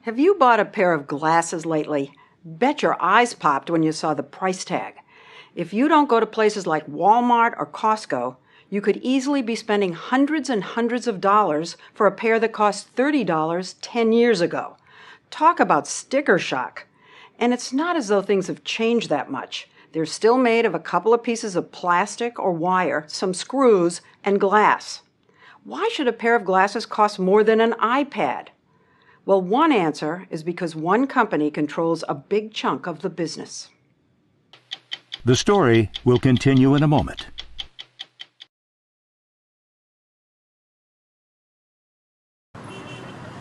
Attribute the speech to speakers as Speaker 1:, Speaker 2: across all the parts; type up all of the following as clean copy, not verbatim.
Speaker 1: Have you bought a pair of glasses lately? Bet your eyes popped when you saw the price tag. If you don't go to places like Walmart or Costco, you could easily be spending hundreds and hundreds of dollars for a pair that cost $30 10 years ago. Talk about sticker shock. And it's not as though things have changed that much. They're still made of a couple of pieces of plastic or wire, some screws, and glass. Why should a pair of glasses cost more than an iPad? Well, one answer is because one company controls a big chunk of the business.
Speaker 2: The story will continue in a moment.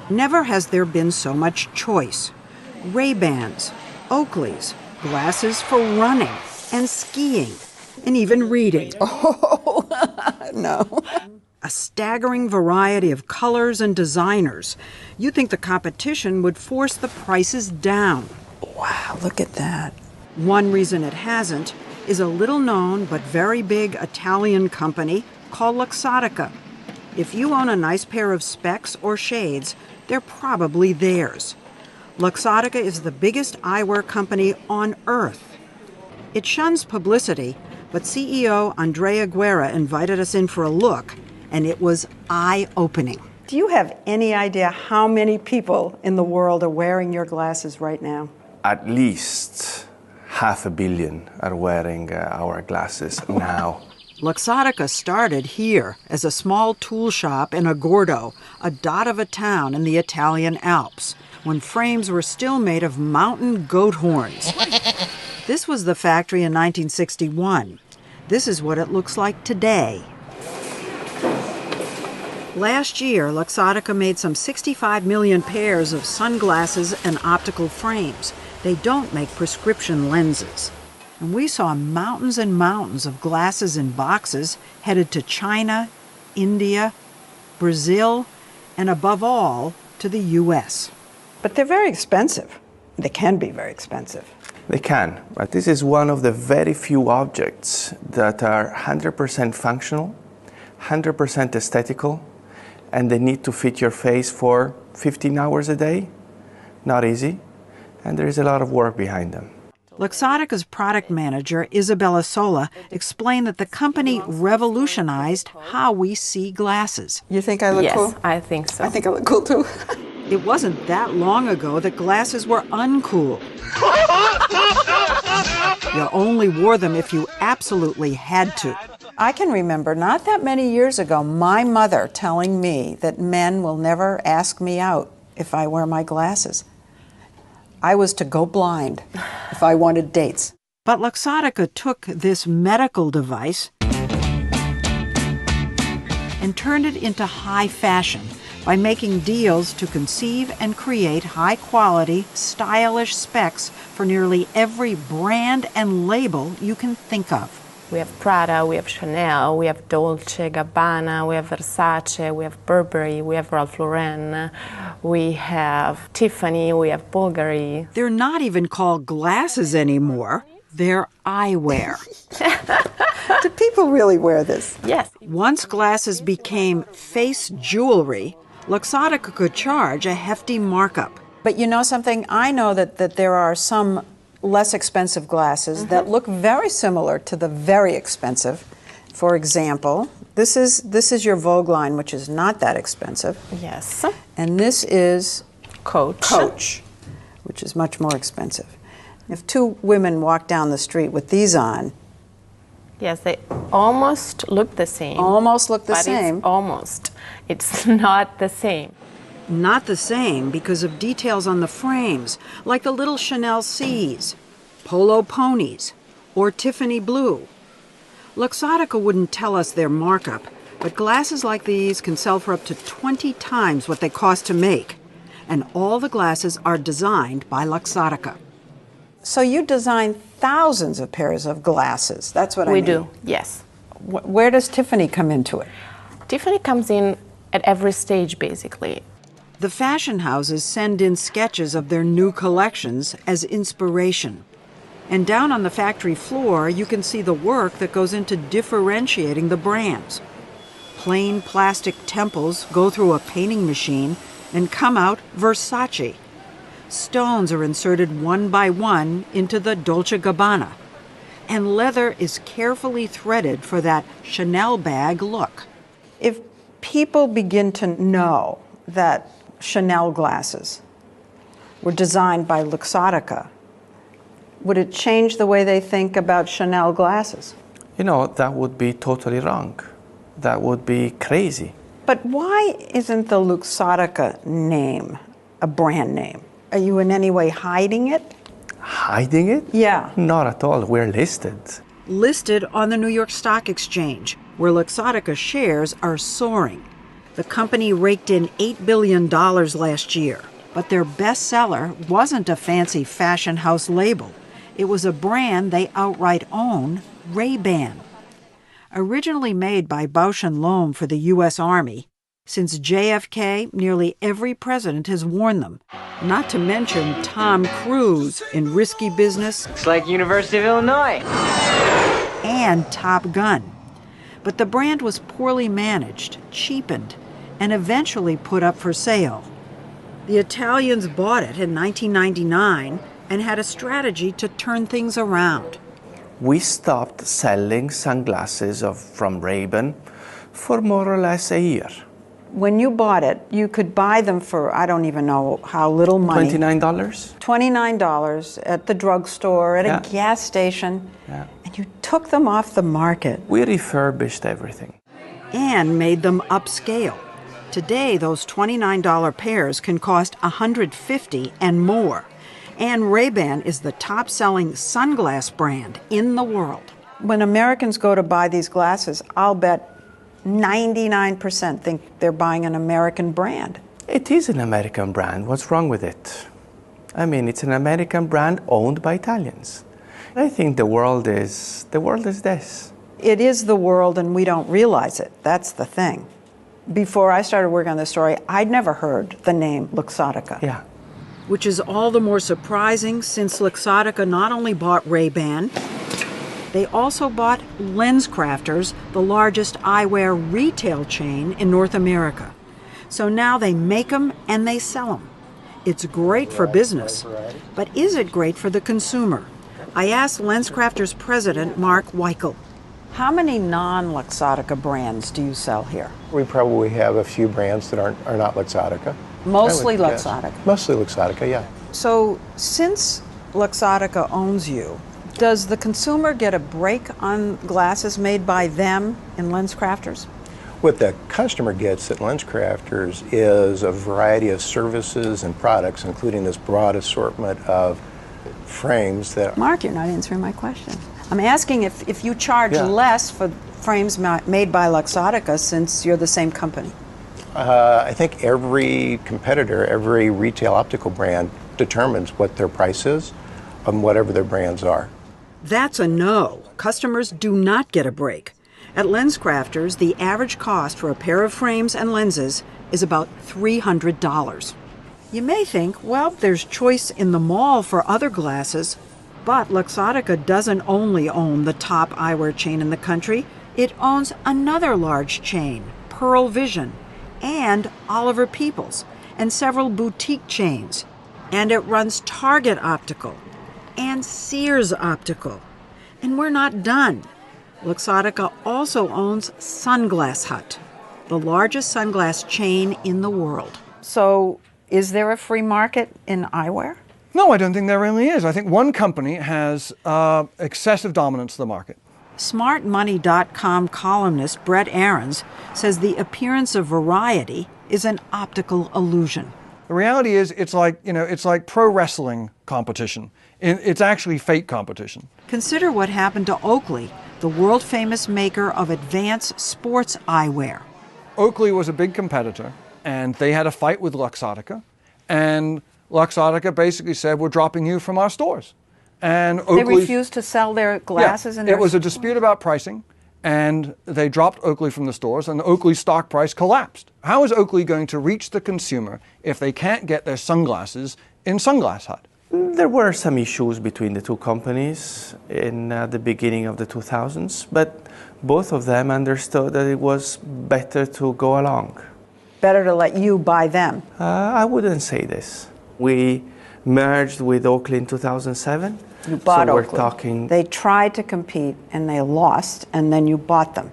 Speaker 1: Never has there been so much choice. Ray-Bans, Oakleys, glasses for running and skiing, and even reading.
Speaker 3: Oh, no.
Speaker 1: A staggering variety of colors and designers. You'd think the competition would force the prices down.
Speaker 3: Wow, look at that.
Speaker 1: One reason it hasn't is a little-known but very big Italian company called Luxottica. If you own a nice pair of specs or shades, they're probably theirs. Luxottica is the biggest eyewear company on Earth. It shuns publicity, but CEO Andrea Guerra invited us in for a look, and it was eye-opening. Do you have any idea how many people in the world are wearing your glasses right now?
Speaker 4: At least 500 million are wearing our glasses now.
Speaker 1: Luxottica started here as a small tool shop in Agordo, a dot of a town in the Italian Alps, when frames were still made of mountain goat horns. This was the factory in 1961. This is what it looks like today. Last year, Luxottica made some 65 million pairs of sunglasses and optical frames. They don't make prescription lenses. And we saw mountains and mountains of glasses in boxes headed to China, India, Brazil, and above all, to the U.S. But they're very expensive. They can be very expensive.
Speaker 4: They can, but this is one of the very few objects that are 100% functional, 100% aesthetical, and they need to fit your face for 15 hours a day. Not easy, and there is a lot of work behind them.
Speaker 1: Luxottica's product manager, Isabella Sola, explained that the company revolutionized how we see glasses.
Speaker 3: You think I look cool?
Speaker 5: Yes, I think so.
Speaker 3: I think I look cool too.
Speaker 1: It wasn't that long ago that glasses were uncool. You only wore them if you absolutely had to.
Speaker 3: I can remember not that many years ago my mother telling me that men will never ask me out if I wear my glasses. I was to go blind if I wanted dates.
Speaker 1: But Luxottica took this medical device and turned it into high fashion by making deals to conceive and create high-quality, stylish specs for nearly every brand and label you can think of.
Speaker 5: We have Prada, we have Chanel, we have Dolce Gabbana, we have Versace, we have Burberry, we have Ralph Lauren, we have Tiffany, we have Bulgari.
Speaker 1: They're not even called glasses anymore. They're eyewear.
Speaker 3: Do people really wear this?
Speaker 5: Yes.
Speaker 1: Once glasses became face jewelry, Luxottica could charge a hefty markup.
Speaker 3: But you know something? I know that there are some less expensive glasses that look very similar to the very expensive. For example, this is your Vogue line, which is not that expensive.
Speaker 5: Yes.
Speaker 3: And this is
Speaker 5: Coach,
Speaker 3: which is much more expensive. If two women walk down the street with these on,
Speaker 5: yes, they almost look the same.
Speaker 3: almost look the
Speaker 5: but
Speaker 3: same.
Speaker 5: It's almost. It's not the same.
Speaker 1: Not the same because of details on the frames, like the little Chanel C's, Polo Ponies, or Tiffany Blue. Luxottica wouldn't tell us their markup, but glasses like these can sell for up to 20 times what they cost to make. And all the glasses are designed by Luxottica.
Speaker 3: So you design thousands of pairs of glasses. That's what I mean.
Speaker 5: We do, yes.
Speaker 3: Where does Tiffany come into it?
Speaker 5: Tiffany comes in at every stage, basically.
Speaker 1: The fashion houses send in sketches of their new collections as inspiration. And down on the factory floor, you can see the work that goes into differentiating the brands. Plain plastic temples go through a painting machine and come out Versace. Stones are inserted one by one into the Dolce & Gabbana, and leather is carefully threaded for that Chanel bag look.
Speaker 3: If people begin to know that Chanel glasses were designed by Luxottica, would it change the way they think about Chanel glasses?
Speaker 4: You know, that would be totally wrong. That would be crazy.
Speaker 3: But why isn't the Luxottica name a brand name? Are you in any way hiding it?
Speaker 4: Hiding it?
Speaker 3: Yeah.
Speaker 4: Not at all. We're listed.
Speaker 1: Listed on the New York Stock Exchange, where Luxottica shares are soaring. The company raked in $8 billion last year, but their bestseller wasn't a fancy fashion house label. It was a brand they outright own, Ray-Ban. Originally made by Bausch & Lomb for the U.S. Army, since JFK, nearly every president has worn them. Not to mention Tom Cruise in Risky Business.
Speaker 6: It's like University of Illinois.
Speaker 1: And Top Gun. But the brand was poorly managed, cheapened, and eventually put up for sale. The Italians bought it in 1999 and had a strategy to turn things around.
Speaker 4: We stopped selling sunglasses from Ray-Ban for more or less a year.
Speaker 3: When you bought it, you could buy them for, I don't even know how little money.
Speaker 4: $29?
Speaker 3: $29 at the drugstore, at a gas station, and you took them off the market.
Speaker 4: We refurbished everything.
Speaker 1: And made them upscale. Today, those $29 pairs can cost $150 and more. And Ray-Ban is the top-selling sunglass brand in the world.
Speaker 3: When Americans go to buy these glasses, I'll bet 99% think they're buying an American brand.
Speaker 4: It is an American brand. What's wrong with it? I mean, it's an American brand owned by Italians. I think the world is this.
Speaker 3: It is the world, and we don't realize it. That's the thing. Before I started working on this story, I'd never heard the name Luxottica.
Speaker 4: Yeah.
Speaker 1: Which is all the more surprising since Luxottica not only bought Ray-Ban, they also bought LensCrafters, the largest eyewear retail chain in North America. So now they make them and they sell them. It's great for business, but is it great for the consumer? I asked LensCrafters president Mark Weichel.
Speaker 3: How many non-Luxottica brands do you sell here?
Speaker 7: We probably have a few brands that are not Luxottica.
Speaker 3: Mostly
Speaker 7: I would guess.
Speaker 3: Luxottica.
Speaker 7: Mostly Luxottica, yeah.
Speaker 3: So since Luxottica owns you, does the consumer get a break on glasses made by them in LensCrafters?
Speaker 7: What the customer gets at LensCrafters is a variety of services and products, including this broad assortment of frames that...
Speaker 3: Mark, you're not answering my question. I'm asking if you charge less for frames made by Luxottica since you're the same company.
Speaker 7: I think every competitor, every retail optical brand determines what their price is on whatever their brands are.
Speaker 1: That's a no. Customers do not get a break. At LensCrafters, the average cost for a pair of frames and lenses is about $300. You may think, well, there's choice in the mall for other glasses, but Luxottica doesn't only own the top eyewear chain in the country. It owns another large chain, Pearl Vision, and Oliver Peoples, and several boutique chains. And it runs Target Optical and Sears Optical. And we're not done. Luxottica also owns Sunglass Hut, the largest sunglass chain in the world.
Speaker 3: So is there a free market in eyewear?
Speaker 8: No, I don't think there really is. I think one company has excessive dominance of the market.
Speaker 1: SmartMoney.com columnist Brett Ahrens says the appearance of variety is an optical illusion.
Speaker 8: The reality is, it's like pro wrestling competition. It's actually fake competition.
Speaker 1: Consider what happened to Oakley, the world-famous maker of advanced sports eyewear.
Speaker 8: Oakley was a big competitor, and they had a fight with Luxottica, and Luxottica basically said, we're dropping you from our stores. And Oakley,
Speaker 3: they refused to sell their glasses in their...
Speaker 8: It was a dispute about pricing, and they dropped Oakley from the stores, and Oakley's stock price collapsed. How is Oakley going to reach the consumer if they can't get their sunglasses in Sunglass Hut?
Speaker 4: There were some issues between the two companies in the beginning of the 2000s, but both of them understood that it was better to go along.
Speaker 3: Better to let you buy them.
Speaker 4: I wouldn't say this. We merged with Oakley in 2007.
Speaker 3: You bought
Speaker 4: so we're
Speaker 3: Oakley.
Speaker 4: talking.
Speaker 3: They tried to compete and they lost, and then you bought them.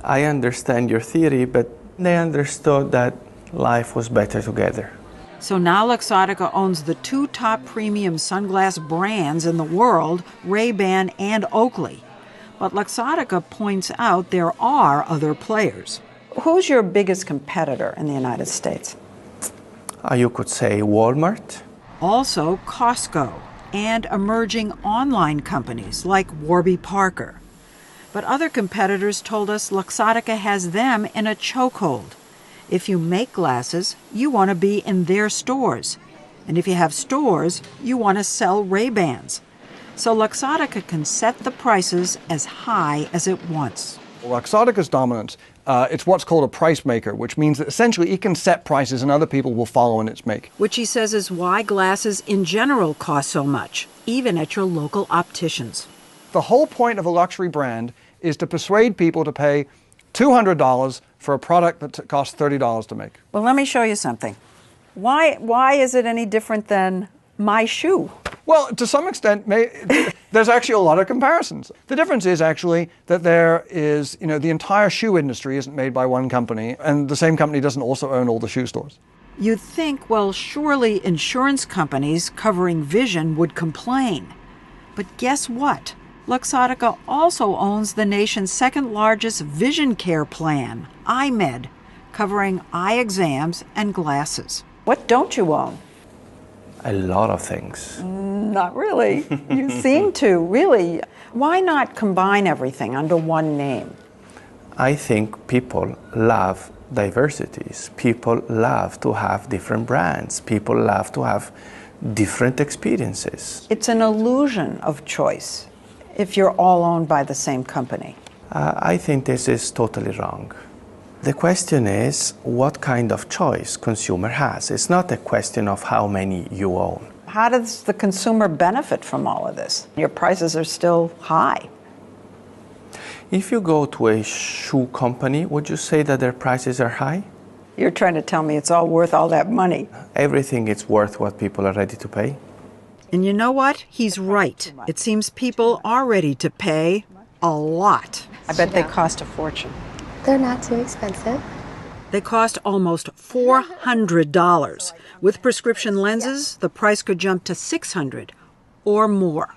Speaker 4: I understand your theory, but they understood that life was better together.
Speaker 1: So now Luxottica owns the two top premium sunglass brands in the world, Ray-Ban and Oakley. But Luxottica points out there are other players.
Speaker 3: Who's your biggest competitor in the United States?
Speaker 4: You could say Walmart.
Speaker 1: Also Costco and emerging online companies like Warby Parker. But other competitors told us Luxottica has them in a chokehold. If you make glasses, you want to be in their stores. And if you have stores, you want to sell Ray-Bans. So Luxottica can set the prices as high as it wants.
Speaker 8: Luxottica's dominance, it's what's called a price maker, which means that essentially it can set prices and other people will follow in its make.
Speaker 1: Which he says is why glasses in general cost so much, even at your local opticians.
Speaker 8: The whole point of a luxury brand is to persuade people to pay $200 for a product that costs $30 to make.
Speaker 3: Well, let me show you something. Why is it any different than my shoe?
Speaker 8: Well, to some extent, there's actually a lot of comparisons. The difference is actually that there is, the entire shoe industry isn't made by one company, and the same company doesn't also own all the shoe stores.
Speaker 1: You'd think, well, surely insurance companies covering vision would complain. But guess what? Luxottica also owns the nation's second largest vision care plan, iMed, covering eye exams and glasses.
Speaker 3: What don't you own?
Speaker 4: A lot of things.
Speaker 3: Not really. You seem to, really. Why not combine everything under one name?
Speaker 4: I think people love diversities. People love to have different brands. People love to have different experiences.
Speaker 3: It's an illusion of choice if you're all owned by the same company.
Speaker 4: I think this is totally wrong. The question is what kind of choice consumer has. It's not a question of how many you own.
Speaker 3: How does the consumer benefit from all of this? Your prices are still high.
Speaker 4: If you go to a shoe company, would you say that their prices are high?
Speaker 3: You're trying to tell me it's all worth all that money.
Speaker 4: Everything is worth what people are ready to pay.
Speaker 1: And you know what? He's right. It seems people are ready to pay a lot.
Speaker 3: I bet they cost a fortune.
Speaker 9: They're not too expensive.
Speaker 1: They cost almost $400. With prescription lenses, the price could jump to $600 or more.